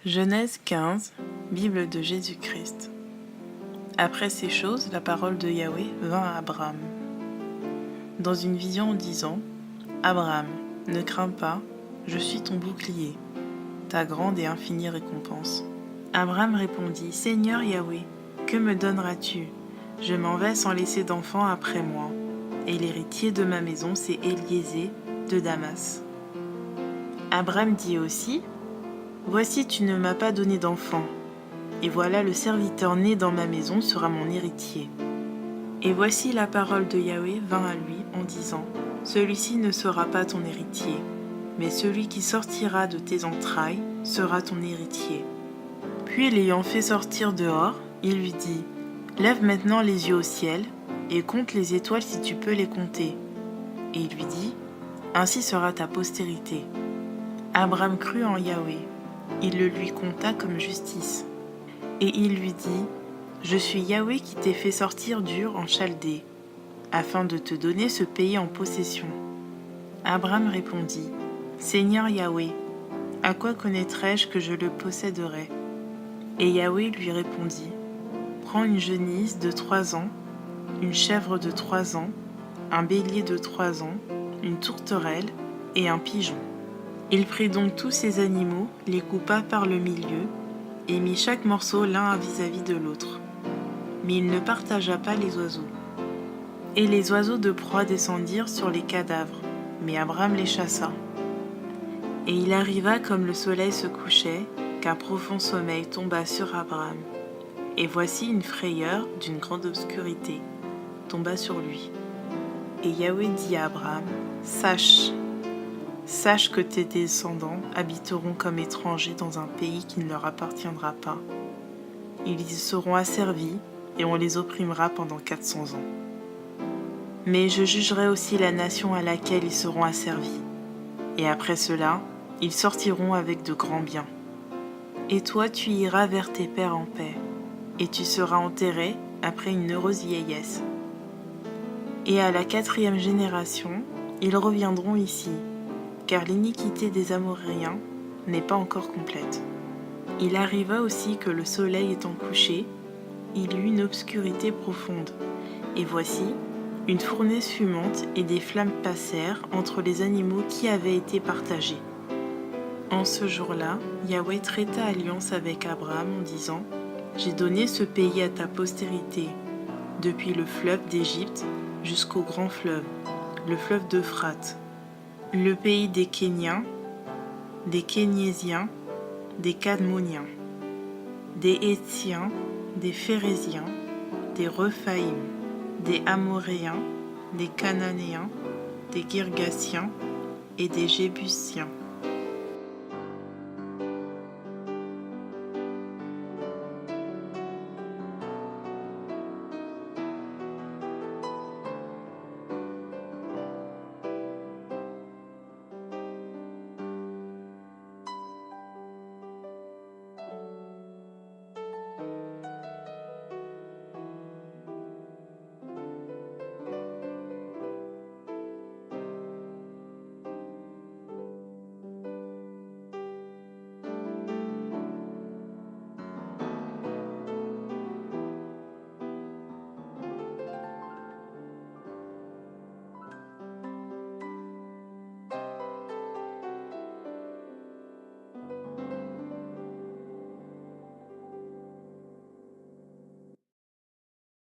Genèse 15, Bible de Jésus-Christ. Après ces choses, la parole de Yahweh vint à Abraham, dans une vision en disant : Abraham, ne crains pas, je suis ton bouclier, ta grande et infinie récompense. Abraham répondit : Seigneur Yahweh, que me donneras-tu ? Je m'en vais sans laisser d'enfant après moi, et l'héritier de ma maison, c'est Éliézer de Damas. Abraham dit aussi : Voici, tu ne m'as pas donné d'enfant, et voilà le serviteur né dans ma maison sera mon héritier. Et voici la parole de Yahweh vint à lui en disant : Celui-ci ne sera pas ton héritier, mais celui qui sortira de tes entrailles sera ton héritier. Puis l'ayant fait sortir dehors, il lui dit : Lève maintenant les yeux au ciel, et compte les étoiles si tu peux les compter. Et il lui dit : Ainsi sera ta postérité. Abraham crut en Yahweh. Il le lui compta comme justice. Et il lui dit : Je suis Yahweh qui t'ai fait sortir d'Ur en Chaldée, afin de te donner ce pays en possession. Abraham répondit : Seigneur Yahweh, à quoi connaîtrais-je que je le posséderais ? Et Yahweh lui répondit : Prends une genisse de 3 ans, une chèvre de 3 ans, un bélier de 3 ans, une tourterelle et un pigeon. Il prit donc tous ces animaux, les coupa par le milieu, et mit chaque morceau l'un vis-à-vis de l'autre. Mais il ne partagea pas les oiseaux. Et les oiseaux de proie descendirent sur les cadavres, mais Abraham les chassa. Et il arriva comme le soleil se couchait, qu'un profond sommeil tomba sur Abraham. Et voici une frayeur d'une grande obscurité tomba sur lui. Et Yahweh dit à Abraham : Sache que tes descendants habiteront comme étrangers dans un pays qui ne leur appartiendra pas. Ils y seront asservis et on les opprimera pendant 400 ans. Mais je jugerai aussi la nation à laquelle ils seront asservis. Et après cela, ils sortiront avec de grands biens. Et toi, tu iras vers tes pères en paix, et tu seras enterré après une heureuse vieillesse. Et à la 4e génération, ils reviendront ici, car l'iniquité des Amoréens n'est pas encore complète. Il arriva aussi que le soleil étant couché, il y eut une obscurité profonde, et voici, une fournaise fumante et des flammes passèrent entre les animaux qui avaient été partagés. En ce jour-là, Yahweh traita alliance avec Abraham en disant : J'ai donné ce pays à ta postérité, depuis le fleuve d'Égypte jusqu'au grand fleuve, le fleuve d'Euphrate, le pays des Kéniens, des Kéniésiens, des Cadmoniens, des Hétiens, des Phéréziens, des Rephaïm, des Amoréens, des Cananéens, des Girgasiens et des Jébusiens.